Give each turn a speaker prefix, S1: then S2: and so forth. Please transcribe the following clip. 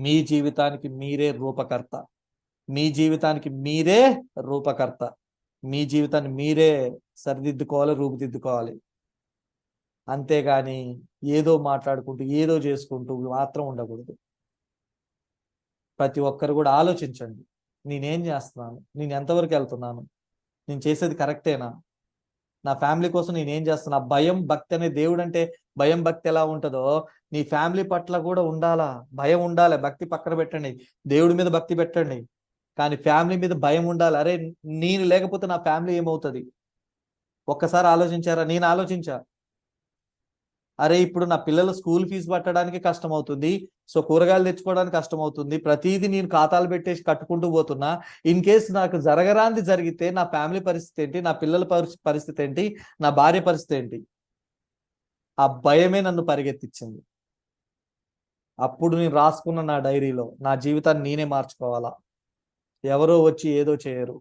S1: మీ జీవితానికి మీరే రూపకర్త. మీ జీవితానికి మీరే రూపకర్త. మీ జీవితాన్ని మీరే సరిదిద్దుకోవాలి, రూపుదిద్దుకోవాలి. అంతేగాని ఏదో మాట్లాడుకుంటూ ఏదో చేసుకుంటూ మాత్రం ఉండకూడదు. ప్రతి ఒక్కరు కూడా ఆలోచించండి. నేనేం చేస్తున్నాను, నేను ఎంతవరకు వెళ్తున్నాను, నేను చేసేది కరెక్టేనా, నా ఫ్యామిలీ కోసం నేనేం చేస్తున్నా. భయం భక్తి అనే దేవుడు అంటే భయం భక్తి ఎలా ఉంటుందో నీ ఫ్యామిలీ పట్ల కూడా ఉండాలా. భయం ఉండాలి. భక్తి పక్కన పెట్టండి, దేవుడి మీద భక్తి పెట్టండి, కానీ ఫ్యామిలీ మీద భయం ఉండాలి. అరే నేను లేకపోతే నా ఫ్యామిలీ ఏమవుతుంది? ఒక్కసారి ఆలోచించారా? నేను ఆలోచించా. అరే ఇప్పుడు నా పిల్లల స్కూల్ ఫీజు పట్టడానికి కష్టం అవుతుంది, సో కూరగాయలు తెచ్చుకోవడానికి కష్టం అవుతుంది, ప్రతిదీ నేను ఖాతాలు పెట్టేసి కట్టుకుంటూ పోతున్నా. ఇన్ కేసు నాకు జరగరాంది జరిగితే నా ఫ్యామిలీ పరిస్థితి ఏంటి, నా పిల్లల పరిస్థితి ఏంటి, నా భార్య పరిస్థితి ఏంటి? ఆ భయమే నన్ను పరిగెత్తించింది. అప్పుడు నేను రాసుకున్న నా డైరీలో నా జీవితాన్ని నేనే మార్చుకోవాలా, ఎవరో వచ్చి ఏదో చేయరు.